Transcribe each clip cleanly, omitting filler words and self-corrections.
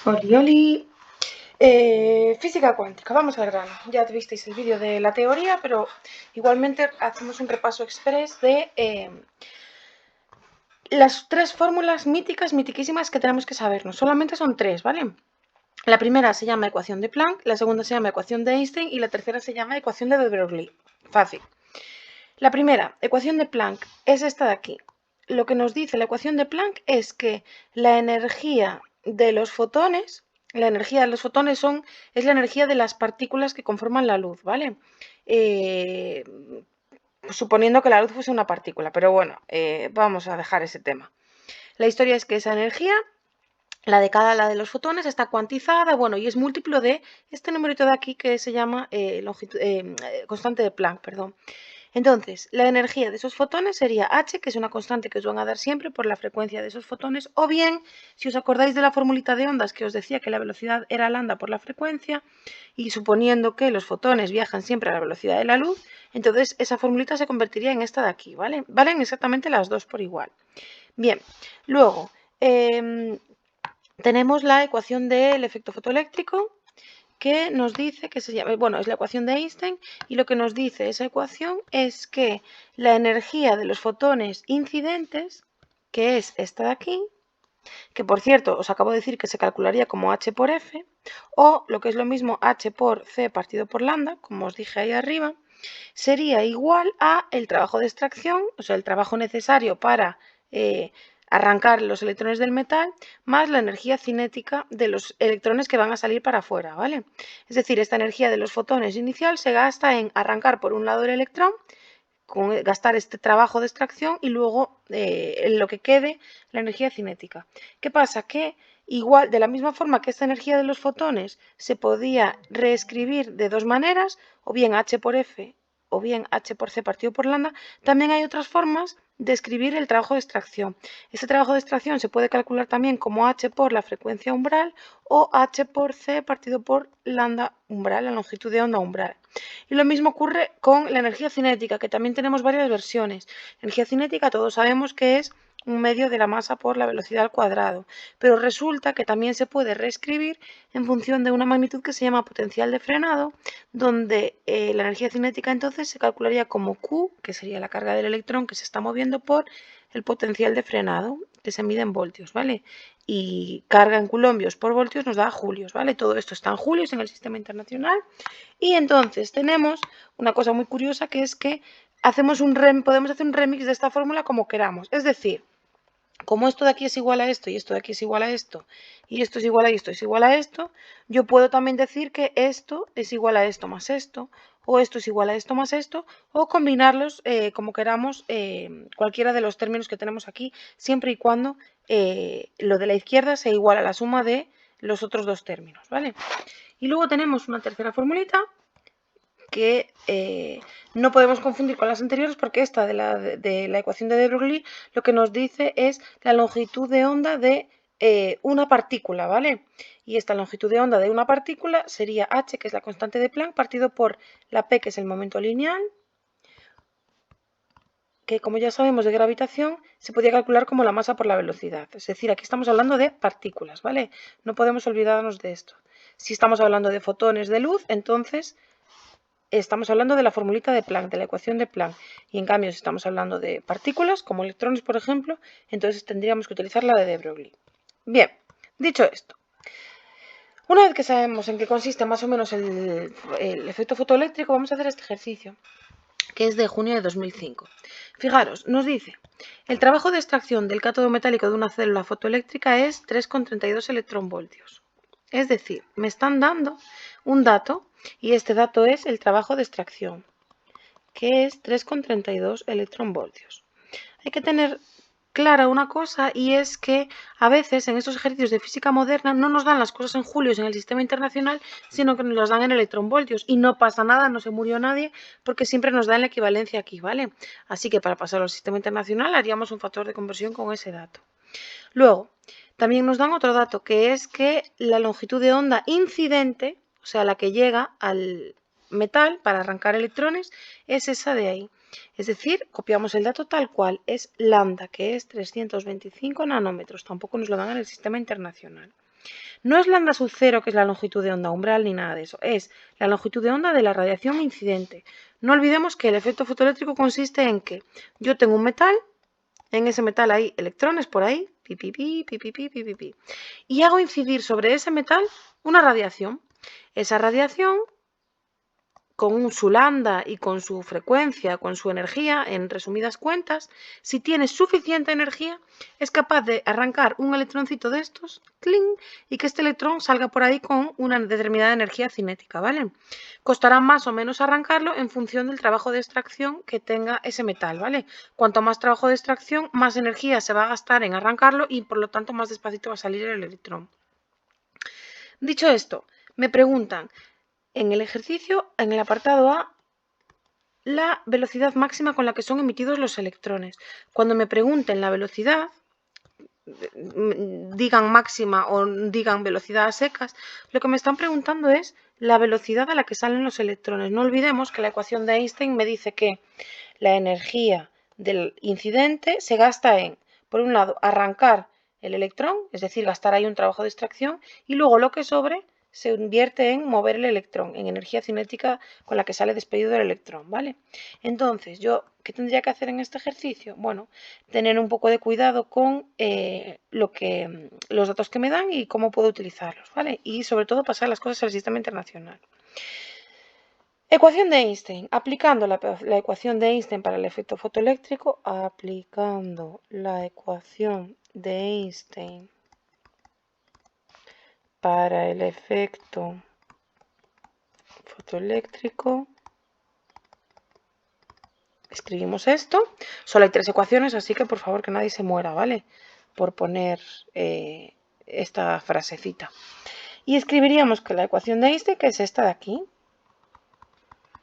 Orioli. Física cuántica, vamos al grano. Ya visteis el vídeo de la teoría, pero igualmente hacemos un repaso express de las tres fórmulas míticas, mitiquísimas que tenemos que sabernos. Solamente son tres, ¿vale? La primera se llama ecuación de Planck, la segunda se llama ecuación de Einstein y la tercera se llama ecuación de de Broglie. Fácil. La primera, ecuación de Planck, es esta de aquí. Lo que nos dice la ecuación de Planck es que la energía de los fotones, es la energía de las partículas que conforman la luz, ¿vale? Suponiendo que la luz fuese una partícula, pero bueno, vamos a dejar ese tema. La historia es que esa energía, la de los fotones, está cuantizada, bueno, y es múltiplo de este numerito de aquí que se llama constante de Planck, perdón. Entonces, la energía de esos fotones sería h, que es una constante que os van a dar siempre por la frecuencia de esos fotones, o bien, si os acordáis de la formulita de ondas que os decía que la velocidad era lambda por la frecuencia, y suponiendo que los fotones viajan siempre a la velocidad de la luz, entonces esa formulita se convertiría en esta de aquí, ¿vale? Valen exactamente las dos por igual. Bien, luego tenemos la ecuación del efecto fotoeléctrico, que nos dice que se llama, bueno, es la ecuación de Einstein, y lo que nos dice esa ecuación es que la energía de los fotones incidentes, que es esta de aquí, que por cierto os acabo de decir que se calcularía como h por f, o lo que es lo mismo h por c partido por lambda, como os dije ahí arriba, sería igual a el trabajo de extracción, o sea, el trabajo necesario para arrancar los electrones del metal, más la energía cinética de los electrones que van a salir para afuera, ¿vale? Es decir, esta energía de los fotones inicial se gasta en arrancar por un lado el electrón, con gastar este trabajo de extracción y luego en lo que quede la energía cinética. ¿Qué pasa? Que igual, de la misma forma que esta energía de los fotones se podía reescribir de dos maneras, o bien h por f o bien h por c partido por lambda, también hay otras formas de escribir el trabajo de extracción. Este trabajo de extracción se puede calcular también como h por la frecuencia umbral o h por c partido por lambda umbral, la longitud de onda umbral. Y lo mismo ocurre con la energía cinética, que también tenemos varias versiones. La energía cinética todos sabemos que es un medio de la masa por la velocidad al cuadrado, pero resulta que también se puede reescribir en función de una magnitud que se llama potencial de frenado, donde la energía cinética entonces se calcularía como Q, que sería la carga del electrón que se está moviendo, por el potencial de frenado, que se mide en voltios, ¿vale? Y carga en coulombios por voltios nos da julios, ¿vale? Todo esto está en julios en el sistema internacional. Y entonces tenemos una cosa muy curiosa, que es que podemos hacer un remix de esta fórmula como queramos. Es decir, como esto de aquí es igual a esto y esto de aquí es igual a esto y esto es igual a esto es igual a esto, yo puedo también decir que esto es igual a esto más esto, o esto es igual a esto más esto, o combinarlos como queramos, cualquiera de los términos que tenemos aquí, siempre y cuando lo de la izquierda sea igual a la suma de los otros dos términos, ¿vale? Y luego tenemos una tercera formulita que no podemos confundir con las anteriores, porque esta de la ecuación de de Broglie lo que nos dice es la longitud de onda de una partícula, ¿vale? Y esta longitud de onda de una partícula sería h, que es la constante de Planck, partido por la p, que es el momento lineal, que como ya sabemos de gravitación se podía calcular como la masa por la velocidad. Es decir, aquí estamos hablando de partículas, ¿vale? No podemos olvidarnos de esto. Si estamos hablando de fotones de luz, entonces estamos hablando de la formulita de Planck, de la ecuación de Planck. Y en cambio, si estamos hablando de partículas, como electrones, por ejemplo, entonces tendríamos que utilizar la de de Broglie. Bien, dicho esto, una vez que sabemos en qué consiste más o menos el efecto fotoeléctrico, vamos a hacer este ejercicio, que es de junio de 2005. Fijaros, nos dice, el trabajo de extracción del cátodo metálico de una célula fotoeléctrica es 3,32 electronvoltios. Es decir, me están dando un dato y este dato es el trabajo de extracción, que es 3,32 electronvoltios. Hay que tener clara una cosa, y es que a veces en estos ejercicios de física moderna no nos dan las cosas en julios en el sistema internacional, sino que nos las dan en electronvoltios, y no pasa nada, no se murió nadie, porque siempre nos dan la equivalencia aquí, ¿vale? Así que para pasar al sistema internacional haríamos un factor de conversión con ese dato. Luego, también nos dan otro dato, que es que la longitud de onda incidente, o sea, la que llega al metal para arrancar electrones, es esa de ahí. Es decir, copiamos el dato tal cual, es lambda, que es 325 nanómetros. Tampoco nos lo dan en el sistema internacional. No es lambda sub 0, que es la longitud de onda umbral, ni nada de eso. Es la longitud de onda de la radiación incidente. No olvidemos que el efecto fotoeléctrico consiste en que yo tengo un metal, en ese metal hay electrones por ahí, y hago incidir sobre ese metal una radiación. Esa radiación, con su lambda y con su frecuencia, con su energía, en resumidas cuentas, si tiene suficiente energía, es capaz de arrancar un electroncito de estos, ¡cling!, y que este electrón salga por ahí con una determinada energía cinética, ¿vale? Costará más o menos arrancarlo en función del trabajo de extracción que tenga ese metal, ¿vale? Cuanto más trabajo de extracción, más energía se va a gastar en arrancarlo y por lo tanto más despacito va a salir el electrón. Dicho esto, me preguntan en el ejercicio, en el apartado A, la velocidad máxima con la que son emitidos los electrones. Cuando me pregunten la velocidad, digan máxima o digan velocidad a secas, lo que me están preguntando es la velocidad a la que salen los electrones. No olvidemos que la ecuación de Einstein me dice que la energía del incidente se gasta en, por un lado, arrancar el electrón, es decir, gastar ahí un trabajo de extracción, y luego lo que sobre se invierte en mover el electrón, en energía cinética con la que sale despedido el electrón, ¿vale? Entonces, ¿qué tendría que hacer en este ejercicio? Bueno, tener un poco de cuidado con los datos que me dan y cómo puedo utilizarlos, ¿vale? Y sobre todo pasar las cosas al sistema internacional. Ecuación de Einstein. Aplicando la ecuación de Einstein para el efecto fotoeléctrico, aplicando la ecuación de Einstein para el efecto fotoeléctrico, escribimos esto. Solo hay 3 ecuaciones, así que por favor que nadie se muera, ¿vale? Por poner esta frasecita. Y escribiríamos que la ecuación de Einstein, que es esta de aquí,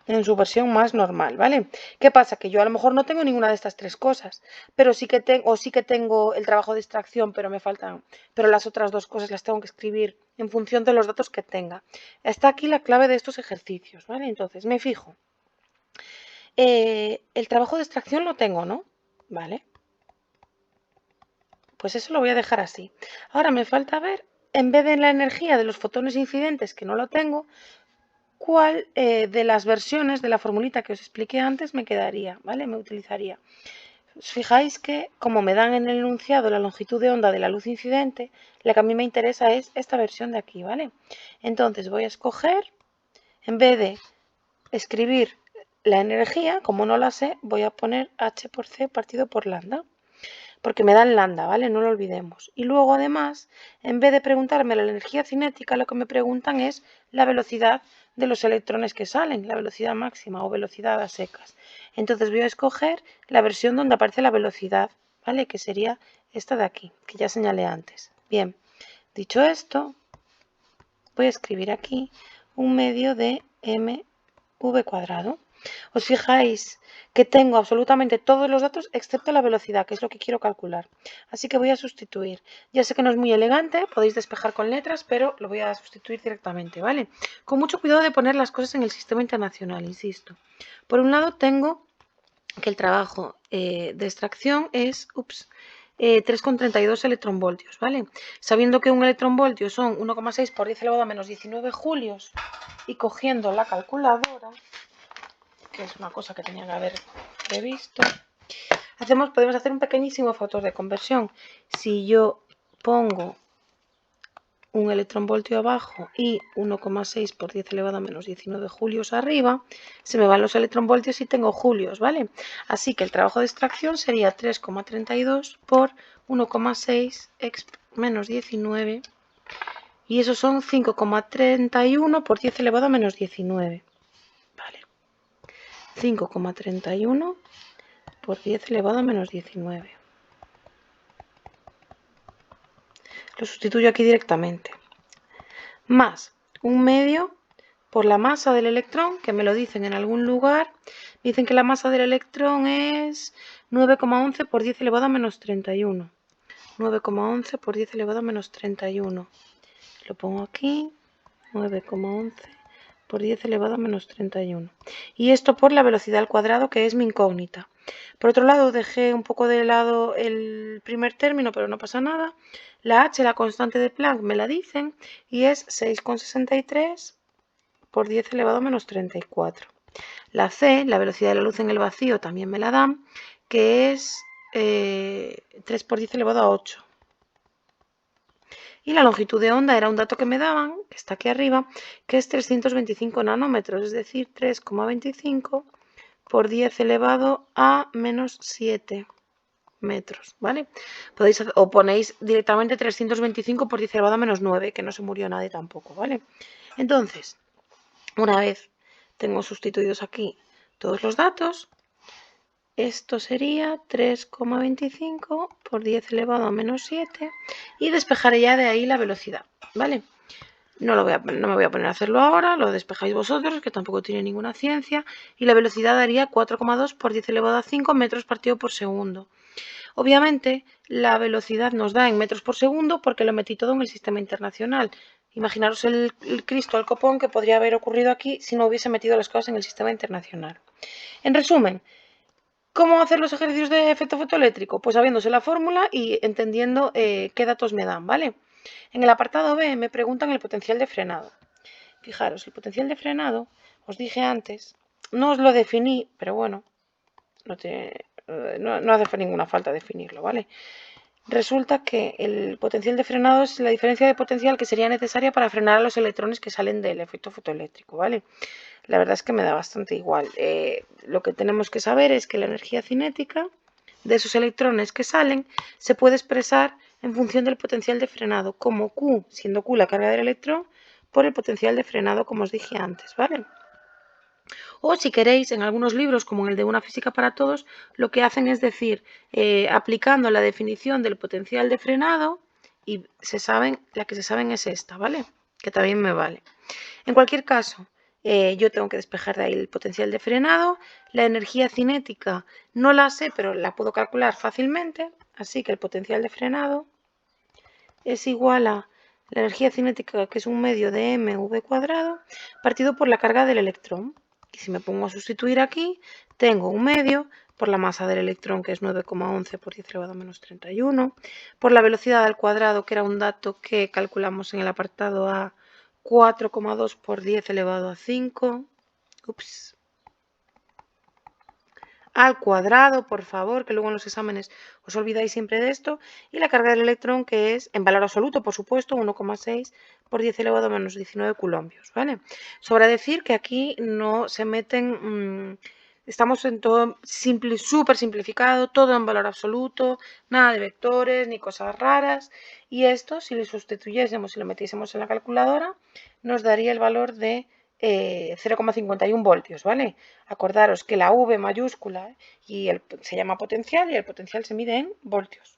en su versión más normal, ¿vale? ¿Qué pasa? Que yo a lo mejor no tengo ninguna de estas 3 cosas, pero sí que tengo el trabajo de extracción, pero las otras 2 cosas las tengo que escribir en función de los datos que tenga. Está aquí la clave de estos ejercicios, ¿vale? Entonces, me fijo. El trabajo de extracción lo tengo, ¿no? ¿Vale? Pues eso lo voy a dejar así. Ahora me falta ver, en vez de la energía de los fotones incidentes, que no lo tengo, cuál de las versiones de la formulita que os expliqué antes me quedaría, ¿vale? Me utilizaría. Os fijáis que, como me dan en el enunciado la longitud de onda de la luz incidente, la que a mí me interesa es esta versión de aquí, ¿vale? Entonces voy a escoger, en vez de escribir la energía, como no la sé, voy a poner H por C partido por lambda, porque me dan lambda, ¿vale? No lo olvidemos. Y luego, además, en vez de preguntarme la energía cinética, lo que me preguntan es la velocidad de los electrones que salen, la velocidad máxima o velocidad a secas. Entonces voy a escoger la versión donde aparece la velocidad, ¿vale? Que sería esta de aquí, que ya señalé antes. Bien, dicho esto, voy a escribir aquí un medio de mv cuadrado. Os fijáis que tengo absolutamente todos los datos excepto la velocidad, que es lo que quiero calcular. Así que voy a sustituir. Ya sé que no es muy elegante, podéis despejar con letras, pero lo voy a sustituir directamente, ¿vale? Con mucho cuidado de poner las cosas en el sistema internacional, insisto. Por un lado tengo que el trabajo de extracción es 3,32 electronvoltios, ¿vale? Sabiendo que un electronvoltio son 1,6 por 10 elevado a menos 19 julios y cogiendo la calculadora, que es una cosa que tenía que haber previsto, podemos hacer un pequeñísimo factor de conversión. Si yo pongo un electronvoltio abajo y 1,6 por 10 elevado a menos 19 julios arriba, se me van los electronvoltios y tengo julios, ¿vale? Así que el trabajo de extracción sería 3,32 por 1,6 menos 19, y eso son 5,31 por 10 elevado a menos 19. 5,31 por 10 elevado a menos 19. Lo sustituyo aquí directamente. Más un medio por la masa del electrón, que me lo dicen en algún lugar. Dicen que la masa del electrón es 9,11 por 10 elevado a menos 31. 9,11 por 10 elevado a menos 31. Lo pongo aquí. 9,11 por 10 elevado a menos 31. Y esto por la velocidad al cuadrado, que es mi incógnita. Por otro lado, dejé un poco de lado el primer término, pero no pasa nada. La h, la constante de Planck, me la dicen y es 6,63 por 10 elevado a menos 34. La c, la velocidad de la luz en el vacío, también me la dan, que es 3 por 10 elevado a 8. Y la longitud de onda era un dato que me daban, que está aquí arriba, que es 325 nanómetros, es decir, 3,25 por 10 elevado a menos 7 metros, ¿vale? Podéis o ponéis directamente 325 por 10 elevado a menos 9, que no se murió nadie tampoco, ¿vale? Entonces, una vez tengo sustituidos aquí todos los datos, esto sería 3,25 por 10 elevado a menos 7 y despejaré ya de ahí la velocidad, ¿vale? No me voy a poner a hacerlo ahora, lo despejáis vosotros, que tampoco tiene ninguna ciencia, y la velocidad daría 4,2 por 10 elevado a 5 metros partido por segundo. Obviamente, la velocidad nos da en metros por segundo porque lo metí todo en el sistema internacional. Imaginaros el Cristo al copón que podría haber ocurrido aquí si no hubiese metido las cosas en el sistema internacional. En resumen, ¿cómo hacer los ejercicios de efecto fotoeléctrico? Pues sabiéndose la fórmula y entendiendo qué datos me dan, ¿vale? En el apartado B me preguntan el potencial de frenado. Fijaros, el potencial de frenado, os dije antes, no os lo definí, pero bueno, no hace ninguna falta definirlo, ¿vale? Resulta que el potencial de frenado es la diferencia de potencial que sería necesaria para frenar a los electrones que salen del efecto fotoeléctrico, ¿vale? La verdad es que me da bastante igual. Lo que tenemos que saber es que la energía cinética de esos electrones que salen se puede expresar en función del potencial de frenado, como Q, siendo Q la carga del electrón, por el potencial de frenado, como os dije antes, ¿vale? O si queréis, en algunos libros, como en el de Una física para todos, lo que hacen es decir, aplicando la definición del potencial de frenado, y la que se saben es esta, ¿vale? Que también me vale. En cualquier caso, yo tengo que despejar de ahí el potencial de frenado. La energía cinética no la sé, pero la puedo calcular fácilmente. Así que el potencial de frenado es igual a la energía cinética, que es un medio de mv cuadrado, partido por la carga del electrón. Y si me pongo a sustituir aquí, tengo un medio por la masa del electrón, que es 9,11 por 10 elevado a menos 31, por la velocidad al cuadrado, que era un dato que calculamos en el apartado A, 4,2 por 10 elevado a 5. Ups. Al cuadrado, por favor, que luego en los exámenes os olvidáis siempre de esto, y la carga del electrón, que es, en valor absoluto, por supuesto, 1,6 por 10 elevado a menos 19 coulombios, ¿vale? Sobra decir que aquí no se meten, estamos en todo súper simplificado, todo en valor absoluto, nada de vectores ni cosas raras, y esto, si lo sustituyésemos y lo metiésemos en la calculadora, nos daría el valor de 0,51 voltios, ¿vale? Acordaros que la V mayúscula se llama potencial y el potencial se mide en voltios.